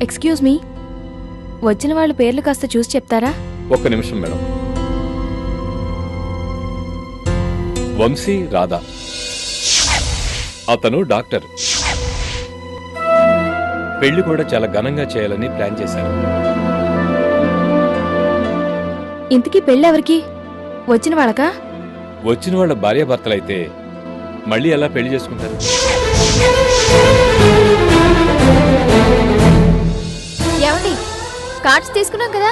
Excuse me, వచ్చిన వాళ్ళ పేర్లు కాస్త చూసి చెప్తారా? ఒక్క నిమిషం మేడం. వంశీ రాధా, అతను డాక్టర్. పెళ్లి కూడా చాలా ఘనంగా చేయాలని ప్లాన్ చేశారు. ఇంతకీ పెళ్ళెవరికి? వచ్చిన వాళ్ళకా? వచ్చిన వాళ్ళ భార్యాభర్తలైతే మళ్ళీ ఎలా పెళ్లి చేసుకుంటారు? ఏమండి, కార్డ్స్ తీసుకున్నాం కదా,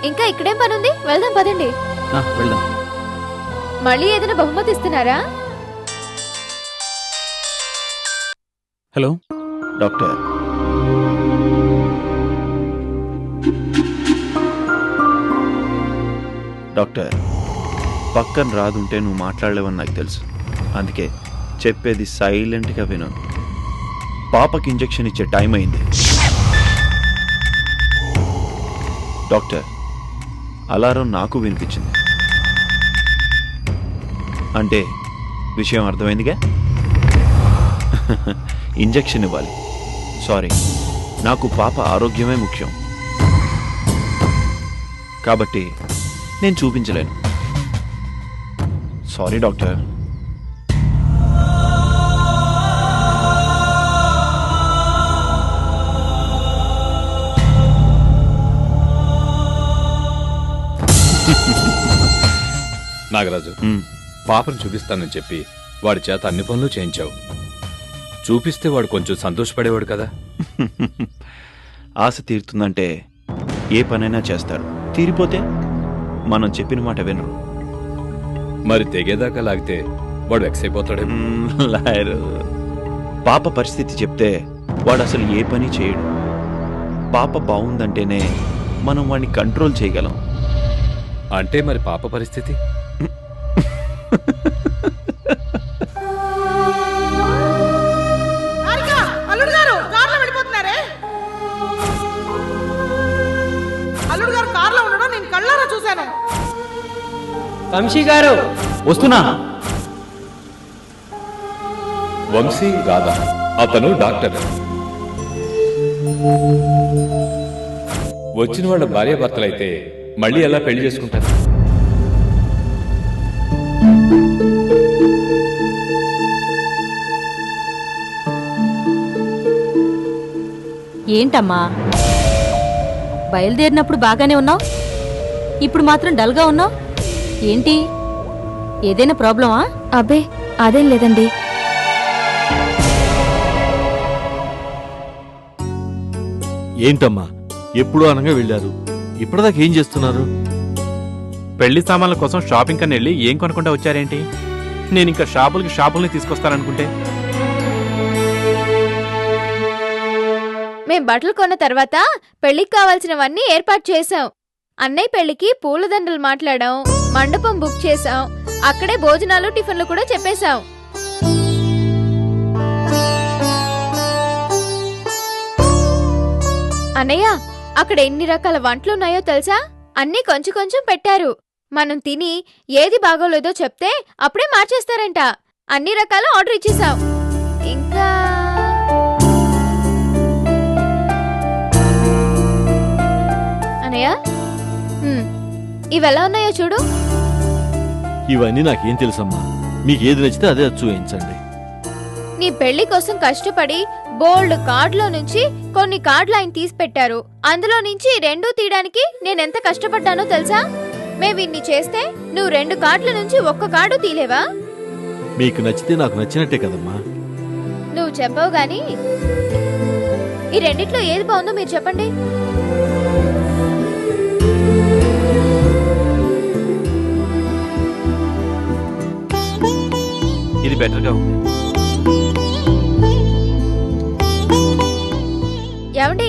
ఇంకా ఇక్కడేం పనుంది? వెళ్దాం పదండి. వెళ్దాం. మళ్ళీ ఏదైనా బహుమతి ఇస్తున్నారా? Hello doctor. డాక్టర్, పక్కన రాదుంటే నువ్వు మాట్లాడలేవని నాకు తెలుసు. అందుకే చెప్పేది సైలెంట్గా విను. పాపకి ఇంజెక్షన్ ఇచ్చే టైం అయింది. డాక్టర్, అలారం నాకు వినిపించింది. అంటే విషయం అర్థమైందిగా. ఇంజెక్షన్ ఇవ్వాలి. సారీ, నాకు పాప ఆరోగ్యమే ముఖ్యం. కాబట్టి నేను చూపించలేను. Sorry doctor. నాగరాజు, పాపను చూపిస్తానని చెప్పి వాడి చేత అన్ని పనులు చేయించావు. చూపిస్తే వాడు కొంచెం సంతోషపడేవాడు కదా. ఆశ తీరుతుందంటే ఏ పనైనా చేస్తాడు. తీరిపోతే మనం చెప్పిన మాట వినరు. మరి తెగేదాకా లాగితే వాడు వెక్స్ అయిపోతాడే. లాయరు, పాప పరిస్థితి చెప్తే వాడు అసలు ఏ పని చేయడు. పాప బాగుందంటేనే మనం వాడిని కంట్రోల్ చేయగలం. అంటే మరి పాప పరిస్థితి? వంశీ గారు వస్తున్నా. వంశీ రాధా, అతను డాక్టర్. వచ్చిన వాళ్ళ భార్యాభర్తలైతే మళ్ళీ ఎలా పెళ్లి చేసుకుంటారు? ఏంటమ్మా, బయలుదేరినప్పుడు బాగానే ఉన్నావు, ఇప్పుడు మాత్రం డల్గా ఉన్నావు ఏంటి? ఏదైనా ప్రాబ్లమా? అబ్బే అదేం లేదండి. ఏంటమ్మా, ఎప్పుడూ అనగా వెళ్ళారు, ఇప్పటిదాకా ఏం చేస్తున్నారు? పెళ్లి సామాన్ల కోసం షాపింగ్ కని వెళ్ళి ఏం కొనుక్కుంటా వచ్చారేంటి? నేను ఇంకా షాపుల్ని తీసుకొస్తాననుకుంటే. మేం బట్టలు కొన్న తర్వాత పెళ్లికి కావాల్సినవన్నీ ఏర్పాటు చేశాం. అన్నయ్య పెళ్లికి పూలదండలు మాట్లాడాం, మండపం బుక్ చేశాం, అక్కడే భోజనాలు టిఫిన్లు కూడా చెప్పేశాం. అన్నయ్య, అక్కడ ఎన్ని రకాల వంటలున్నాయో తెలుసా? అన్నీ కొంచెం కొంచెం పెట్టారు. మనం తిని ఏది బాగోలేదో చెప్తే అప్పుడే మార్చేస్తారంట. అన్ని రకాల ఆర్డర్ ఇచ్చేసాం. ఇంకా అన్నయ్య, ఇవెలా ఉన్నాయో చూడు. ఇవన్నీ నాకేం తెలుసమ్మా, మీకేది నచ్చితే అదే చూయించండి. నీ పెళ్లి కోసం కష్టపడి బోల్డ్ కార్డులో నుంచి కొన్ని కార్డులు ఆయన తీసి పెట్టారు. అందులో నుంచి 2 తీయడానికి నేనెంత కష్టపడ్డానో తెలుసా? మేమిన్ని చేస్తే నువ్వు 2 కార్డుల నుంచి 1 కార్డు తీలేవా? మీకు నచ్చితే నాకు నచ్చినట్టే కదమ్మా. నువ్వు చెప్పవు గాని ఈ రెండిట్లో ఏది బాగుందో మీరు చెప్పండి. ఇది బెటర్గా ఉంది. ఏమండి,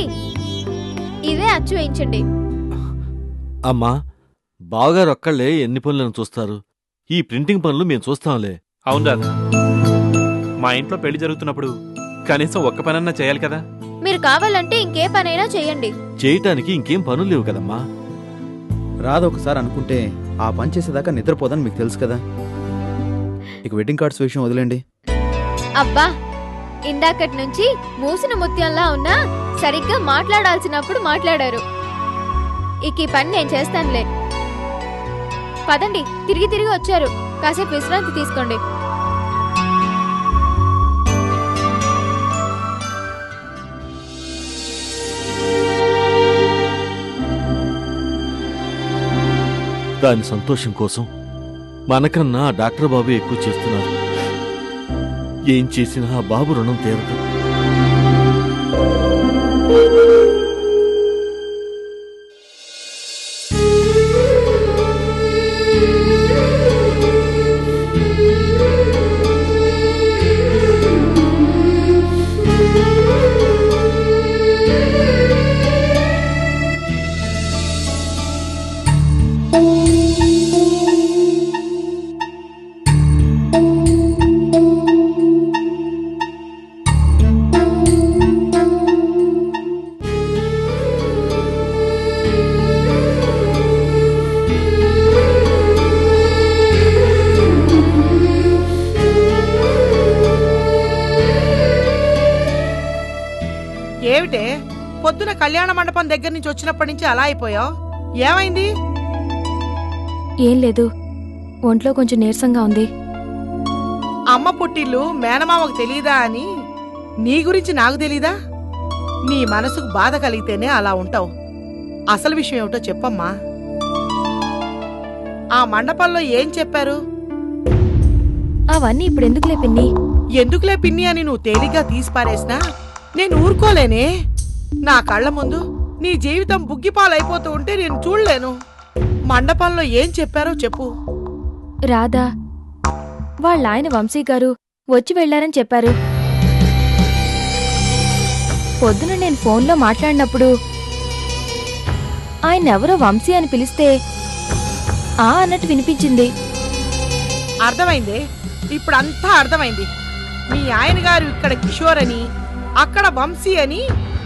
ఇదే అచ్చు వేయించండి. అమ్మా, బావగారు ఒక్కళ్లే ఎన్ని పనులను చూస్తారు? ఈ ప్రింటింగ్ పనులు మేము చూస్తాంలే. అవును రాదా, మా ఇంట్లో పెళ్లి జరుగుతున్నప్పుడు కనీసం ఒక్క పనన్నా చేయాలి కదా. మీరు కావాలంటే ఇంకే పనైనా చేయండి. చేయటానికి ఇంకేం పనులు లేవు కదమ్మా. రాధ ఒకసారి అనుకుంటే ఆ పని చేసేదాకా నిద్రపోదని మీకు తెలుసు కదా. ఇక వెడ్డింగ్ కార్డ్స్ విషయం వదిలేండి. అబ్బా, ఇందాకటి నుంచి మూసిన ముత్యంలా ఉన్నా సరిగ్గా మాట్లాడాల్సినప్పుడు మాట్లాడారు. ఇక ఈ పని నేను చేస్తానులే. పదండి, తిరిగి వచ్చారు, కాసేపు విశ్రాంతి తీసుకోండి. దాని సంతోషం కోసం మనకన్నా ఆ డాక్టర్ బాబు ఎక్కువ చేస్తున్నారు. ఏం చేసినా ఆ బాబు రుణం తీరదు. ఏమిటే పొద్దున కళ్యాణ మండపం దగ్గర నుంచి వచ్చినప్పటి నుంచి అలా అయిపోయావు? ఏమైంది? ఏం లేదు, ఒంట్లో కొంచెం నీరసంగా ఉంది. అమ్మ పుట్టిల్లు మేనమామకు తెలీదా అని నీ గురించి నాకు తెలీదా? నీ మనసుకు బాధ కలిగితేనే అలా ఉంటావు. అసలు విషయం ఏమిటో చెప్పమ్మా. ఆ మండపంలో ఏం చెప్పారు? అవన్నీ ఇప్పుడు ఎందుకులే పిన్ని. ఎందుకులే పిన్ని అని నువ్వు తేలిగ్గా తీసిపారేసినా నేను ఊరుకోలేనే. నా కళ్ళ ముందు నీ జీవితం బుగ్గిపాలైపోతూ ఉంటే నేను చూడలేను. మండపంలో ఏం చెప్పారో చెప్పు. రాధా వాళ్ళ ఆయన వంశీ గారు వచ్చి వెళ్లారని చెప్పారు. పొద్దున నేను ఫోన్లో మాట్లాడినప్పుడు ఆయన ఎవరో వంశీ అని పిలిస్తే ఆ అన్నట్టు వినిపించింది. అర్థమైంది, ఇప్పుడంతా అర్థమైంది. మీ ఆయన గారు ఇక్కడ కిషోర్ అని అక్కడ వంశీ అని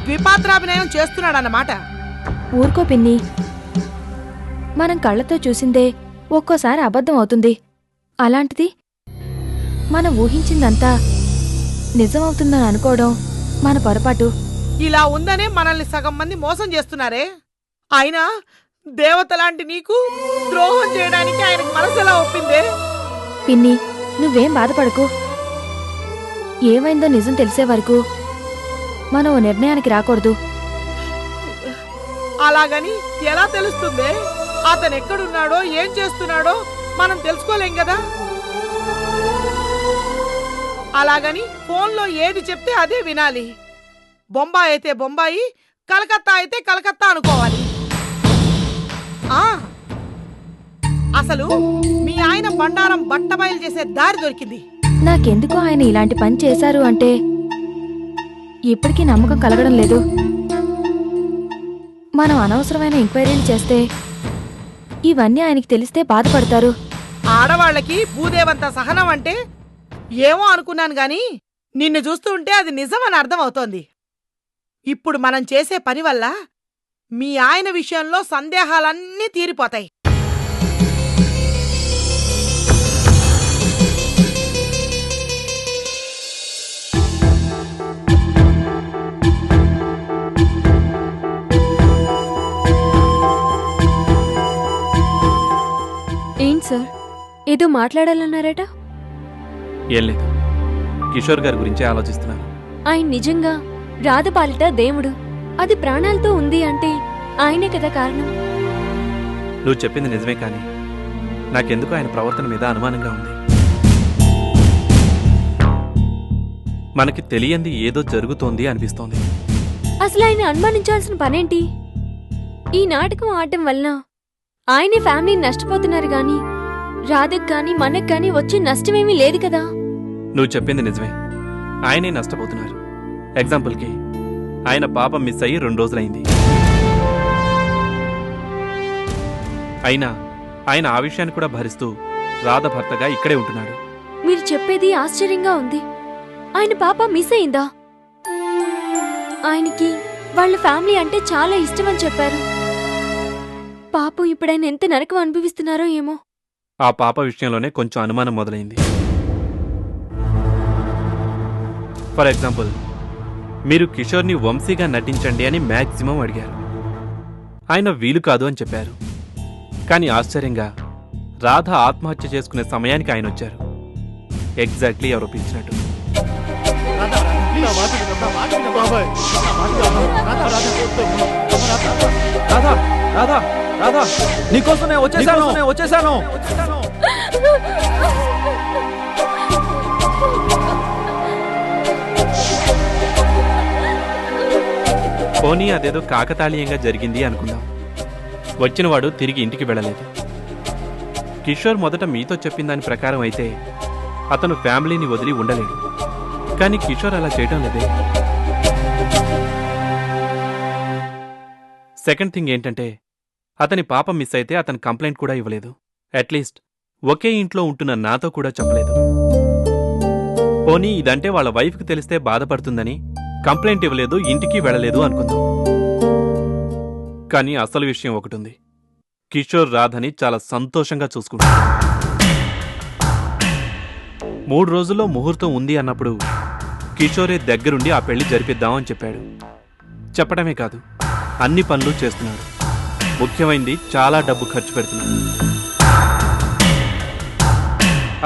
ద్విపాత్రాభినయం చేస్తున్నాడన్నమాట. ఊరుకో పిన్ని, మనం కళ్ళతో చూసిందే ఒక్కోసారి అబద్ధం అవుతుంది. అలాంటిది మనం ఊహించిందంతా నిజమవుతుందని అనుకోవడం మన పొరపాటు. ఇలా ఉందనే మనల్ని సగం మంది మోసం చేస్తున్నారే. అయినా దేవతలాంటి నీకు ద్రోహం చేయడానికి ఆయనకు మనసులా ఒప్పిందే. పిన్ని నువ్వేం బాధపడకు. ఏమైందో నిజం తెలిసే వరకు మనం ఓ నిర్ణయానికి రాకూడదు. అలాగని ఎలా తెలుస్తుందే? అతను ఎక్కడున్నాడో ఏం చేస్తున్నాడో మనం తెలుసుకోలేం కదా. అలాగని ఫోన్లో ఏది చెప్తే అదే వినాలి. బొంబాయి అయితే బొంబాయి, కలకత్తా అయితే కలకత్తా అనుకోవాలి. అసలు మీ ఆయన బండారం బట్టబయలు చేసే దారి దొరికింది. నాకెందుకో ఆయన ఇలాంటి పని చేశారు అంటే ఇప్పటికీ నమ్మకం కలగడం లేదు. మనం అనవసరమైన ఎంక్వైరీలు చేస్తే ఇవన్నీ ఆయనకి తెలిస్తే బాధపడతారు. ఆడవాళ్లకి భూదేవంత సహనం అంటే ఏమో అనుకున్నాను గాని నిన్ను చూస్తూ ఉంటే అది నిజమని అర్థమవుతోంది. ఇప్పుడు మనం చేసే పని వల్ల మీ ఆయన విషయంలో సందేహాలన్నీ తీరిపోతాయి. ఏంటి సార్, ఏదో మాట్లాడాలన్నారట? ఏం లేదు, కిషోర్ గారి గురించి ఆలోచిస్తున్నాను. ఆయన నిజంగా రాధపాలిట దేవుడు. అది ప్రాణాలతో ఉంది అంటే ఆయనే కదా కారణం. నువ్వు చెప్పింది నిజమే, కానీ నాకెందుకు ఆయన ప్రవర్తన మీద అనుమానంగా ఉంది. మనకి తెలియంది ఏదో జరుగుతోంది అనిపిస్తోంది. అసలు ఆయన అనుమానించాల్సిన పనేంటి? ఈ నాటకం ఆడటం వలన ఆయనే ఫ్యామిలీ నష్టపోతున్నారు గాని రాధకు గాని మనకు గాని వచ్చే నష్టమేమీ లేదు కదా. నువ్వు చెప్పింది నిజమే, ఆయనే నష్టపోతున్నారు. ఎగ్జాంపుల్కి ఆయన పాప మిస్ అయ్యి 2 రోజులైంది. అయినా ఆయన ఆ విషయాన్ని కూడా భరిస్తూ రాధ భర్తగా ఇక్కడే ఉంటున్నాడు. మీరు చెప్పేది ఆశ్చర్యంగా ఉంది. ఆయన పాప మిస్ అయిందా? ఆయనకి వాళ్ళ ఫ్యామిలీ అంటే చాలా ఇష్టమని చెప్పారు. పాపం ఇప్పుడైనా ఎంత నరకం అనుభవిస్తున్నారో ఏమో. ఆ పాప విషయంలోనే కొంచెం అనుమానం మొదలైంది. ఫర్ ఎగ్జాంపుల్, మీరు కిషోర్ని వంశీగా నటించండి అని మ్యాక్సిమం అడిగారు. ఆయన వీలు కాదు అని చెప్పారు. కానీ ఆశ్చర్యంగా రాధ ఆత్మహత్య చేసుకునే సమయానికి ఆయన వచ్చారు. ఎగ్జాక్ట్లీ ఎవరో పిలిచినట్టు. రాధా రాధా రాధా నీకోసం నేను వచ్చేసాను. పోనీ అదేదో కాకతాళీయంగా జరిగింది అనుకుందాం. వచ్చినవాడు తిరిగి ఇంటికి వెళ్ళలేదు. కిషోర్ మొదట మీతో చెప్పిన దాని ప్రకారం అయితే అతను ఫ్యామిలీని వదిలి ఉండలేడు. కానీ కిషోర్ అలా చేయడం లేదే. సెకండ్ థింగ్ ఏంటంటే, అతని పాప మిస్ అయితే అతను కంప్లైంట్ కూడా ఇవ్వలేదు. అట్లీస్ట్ ఒకే ఇంట్లో ఉంటున్న నాతో కూడా చెప్పలేదు. పోనీ ఇదంటే వాళ్ళ వైఫ్కి తెలిస్తే బాధపడుతుందని కంప్లైంట్ ఇవ్వలేదు, ఇంటికి వెళ్ళలేదు అనుకుందాం. కానీ అసలు విషయం ఒకటుంది. కిషోర్ రాధని చాలా సంతోషంగా చూసుకుంటాడు. 3 రోజుల్లో ముహూర్తం ఉంది అన్నప్పుడు కిషోరే దగ్గరుండి ఆ పెళ్లి జరిపిద్దామని చెప్పాడు. చెప్పడమే కాదు, అన్ని పనులు చేస్తున్నాడు. ముఖ్యమైంది, చాలా డబ్బు ఖర్చు పెడుతున్నాడు.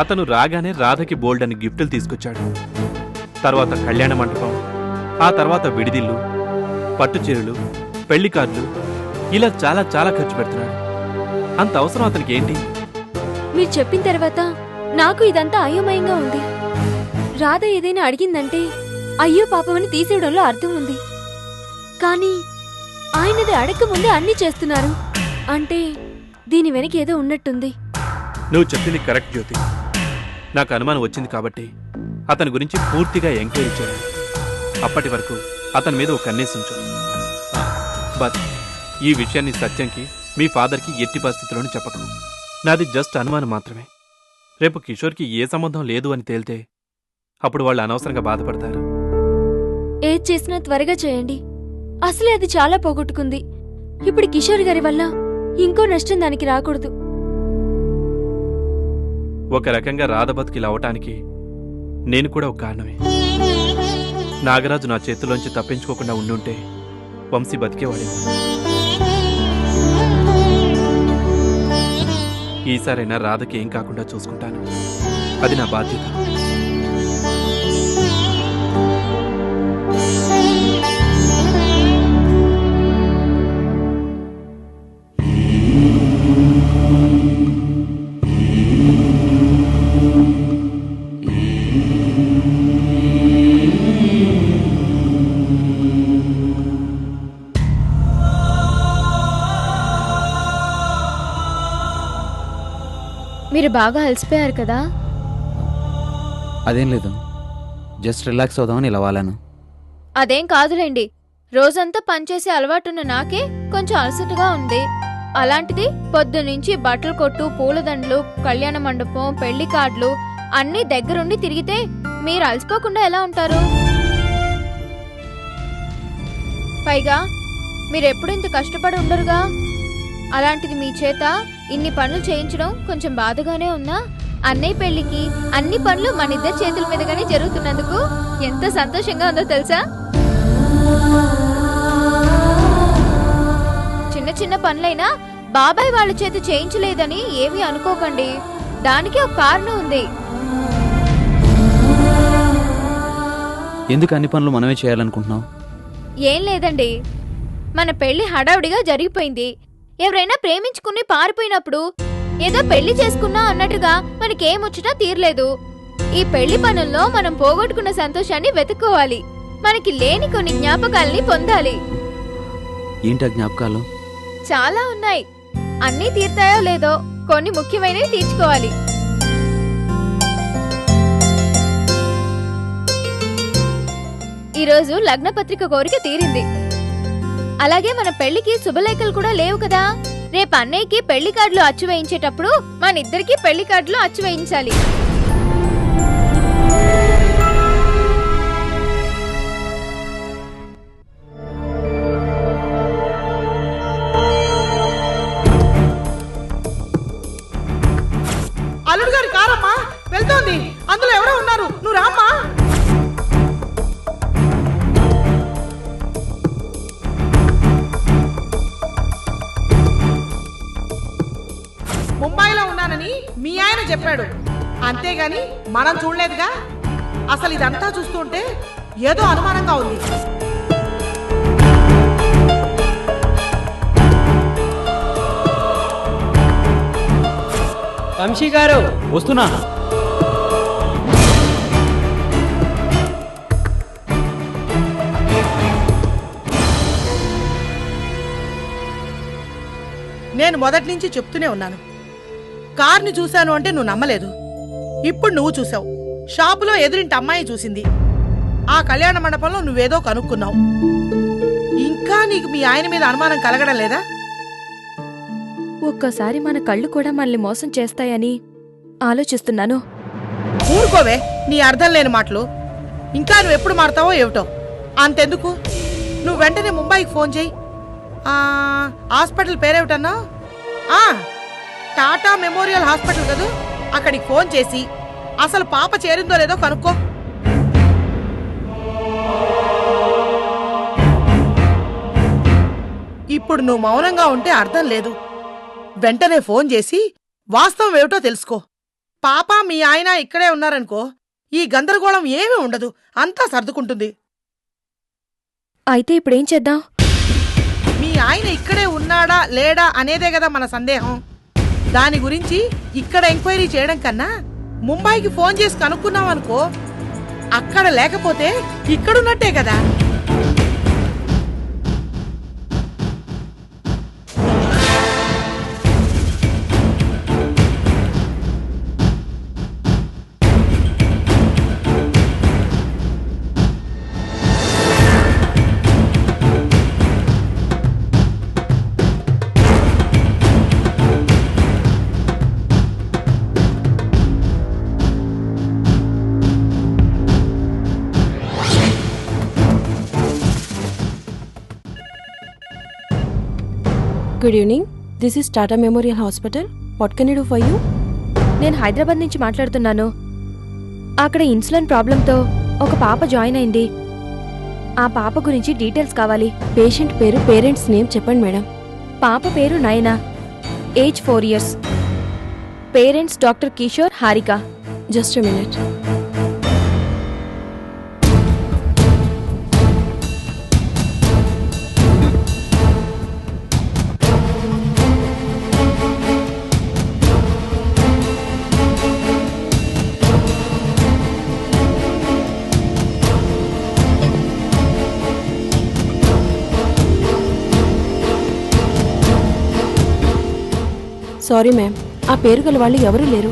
అతను రాగానే రాధకి బోల్డ్ అని గిఫ్టులు తీసుకొచ్చాడు. తర్వాత కళ్యాణ మంటపం, ఆ తర్వాత విడిదిల్లు, పట్టుచీరలు, పెళ్లి కార్డులు, ఇలా చాలా చాలా ఖర్చు పెడుతున్నాడు. అంత అవసరం అతనికి ఏంటి? మీరు చెప్పిన తర్వాత నాకు ఇదంతా అయోమయంగా ఉంది. రాధ ఏదైనా అడిగిందంటే అయ్యో పాపమని తీసేయడంలో అర్థం ఉంది. కానీ ఆయనది అడగకముందే అన్నీ చేస్తున్నారు అంటే దీని వెనక ఏదో ఉన్నట్టుంది. నువ్వు చెప్పింది కరెక్ట్ జ్యోతి. నాకు అనుమానం వచ్చింది కాబట్టి అతని గురించి పూర్తిగా ఎంక్వైరీ చేయాలి. అప్పటి వరకు అతని మీద ఒక కన్నేసి ఉంచు. బట్ ఈ విషయాన్ని సత్యంకి, మీ ఫాదర్కి ఎట్టి పరిస్థితుల్లోనూ చెప్పకు. నాది జస్ట్ అనుమానం మాత్రమే. రేపు కిషోర్కి ఏ సంబంధం లేదు అని తేలితే అప్పుడు వాళ్ళు అనవసరంగా బాధపడతారు. ఏది చేసినా త్వరగా చేయండి. అసలే అది చాలా పోగొట్టుకుంది. ఇప్పుడు కిషోర్ గారి వల్ల ఇంకో నష్టం దానికి రాకూడదు. ఒక రకంగా రాధ బతుకిలా అవటానికి నేను కూడా ఒక కారణమే. నాగరాజు నా చేతిలోంచి తప్పించుకోకుండా ఉండుంటే వంశీ బతికేవాడే. ఈసారైనా రాధకి ఏం కాకుండా చూసుకుంటాను. అది నా బాధ్యత. మీరు బాగా అలసిపోయారు కదా? అదేం లేదు, జస్ట్ రిలాక్స్ అవుదామని ఇలా వాలాను. అదేం కాదులేండి. రోజంతా పనిచేసే అలవాటున్న నాకే కొంచెం అలసటగా ఉంది. అలాంటిది పొద్దునుంచి బట్టలు కొట్టు, పూలదండలు, కళ్యాణ మండపం, పెళ్లి కార్డులు అన్నీ దగ్గరుండి తిరిగితే మీరు అలసిపోకుండా ఎలా ఉంటారు? పైగా మీరెప్పుడు ఇంత కష్టపడి ఉండరుగా. అలాంటిది మీ చేత ఇన్ని పనులు చేయించడం కొంచెం బాధగానే ఉన్నా, అన్నయ్య పెళ్లికి అన్ని పనులు మన ఇద్దరి చేతుల మీదగానే జరుగుతున్నందుకు ఎంత సంతోషంగా ఉందో తెలుసా? చిన్న చిన్న పనులైనా బాబాయ్ వాళ్ళ చేత చేయించలేదని ఏమీ అనుకోకండి. దానికి ఒక కారణం ఉంది. ఎందుకు అన్ని పనులు మనమే చేయాలనుకుంటున్నావు? ఏం లేదండి, మన పెళ్లి హడావుడిగా జరిగిపోయింది. ఎవరైనా ప్రేమించుకుని పారిపోయినప్పుడు ఏదో పెళ్లి చేసుకున్నా అన్నట్టుగా మనకేమొచ్చినా తీరలేదు. ఈ పెళ్లి పనుల్లో మనం పోగొట్టుకున్న సంతోషాన్ని వెతుక్కోవాలి. మనకి లేని కొన్ని జ్ఞాపకాల్ని పొందాలి. ఏంటా జ్ఞాపకాలు? చాలా ఉన్నాయి. అన్నీ తీర్తాయో లేదో కొన్ని ముఖ్యమైనవి తీర్చుకోవాలి. ఈరోజు లగ్నపత్రిక కోరిక తీరింది. అలాగే మన పెళ్లికి శుభలేఖలు కూడా లేవు కదా. రేపు అన్నయ్యకి పెళ్లి కార్డులు అచ్చు వేయించేటప్పుడు మన ఇద్దరికి పెళ్లి కార్డులు అచ్చు వేయించాలి. అల్లుడు గారి కారమ్మా వెళ్తోంది. అందులో ఎవరో ఉన్నారు, నువ్వు రామ్మా. చెప్పాడు, అంతేగాని మనం చూడలేదుగా. అసలు ఇదంతా చూస్తుంటే ఏదో అనుమానంగా ఉంది. వంశీ గారు వస్తున్నా. నేను మొదటి నుంచి చెప్తూనే ఉన్నాను, కార్ని చూశాను అంటే నువ్వు నమ్మలేదు. ఇప్పుడు నువ్వు చూసావు. షాపులో ఎదురింటి అమ్మాయి చూసింది. ఆ కళ్యాణ మండపంలో నువ్వేదో కనుక్కున్నావు. ఇంకా నీకు మీ ఆయన మీద అనుమానం కలగడం లేదా? ఒక్కసారి మన కళ్ళు కూడా మనల్ని మోసం చేస్తాయని ఆలోచిస్తున్నాను. ఊరుకోవే నీ అర్థం లేని మాటలు. ఇంకా నువ్వెప్పుడు మారతావో ఏమిటో. అంతెందుకు, నువ్వు వెంటనే ముంబైకి ఫోన్ చేయి. హాస్పిటల్ పేరేమిటన్నా? టాటా మెమోరియల్ హాస్పిటల్ కదా, అక్కడికి ఫోన్ చేసి అసలు పాప చేరిందో లేదో కనుక్కో. ఇప్పుడు నువ్వు మౌనంగా ఉంటే అర్థం లేదు. వెంటనే ఫోన్ చేసి వాస్తవం ఏమిటో తెలుసుకో. పాప మీ ఆయన ఇక్కడే ఉన్నారనుకో, ఈ గందరగోళం ఏమీ ఉండదు, అంతా సర్దుకుంటుంది. అయితే ఇప్పుడేం చేద్దాం? మీ ఆయన ఇక్కడే ఉన్నాడా లేడా అనేదే కదా మన సందేహం. దాని గురించి ఇక్కడ ఎంక్వైరీ చేయడం కన్నా ముంబైకి ఫోన్ చేసి కనుక్కున్నామనుకో, అక్కడ లేకపోతే ఇక్కడున్నట్టే కదా. Good evening, this is Tata memorial hospital. What can I do for you? నేను హైదరాబాద్ నుంచి మాట్లాడుతున్నాను. అక్కడ ఇన్సులిన్ ప్రాబ్లంతో ఒక పాప జాయిన్ అయింది. ఆ పాప గురించి డీటెయిల్స్ కావాలి. పేషెంట్ పేరు, పేరెంట్స్ నేమ్ చెప్పండి మేడం. పాప పేరు Nayana, age 4 years. Parents doctor Kishore, Harika. Just a minute. Sorry ma'am, ఆ పేరు గల వాళ్ళు ఎవరూ లేరు.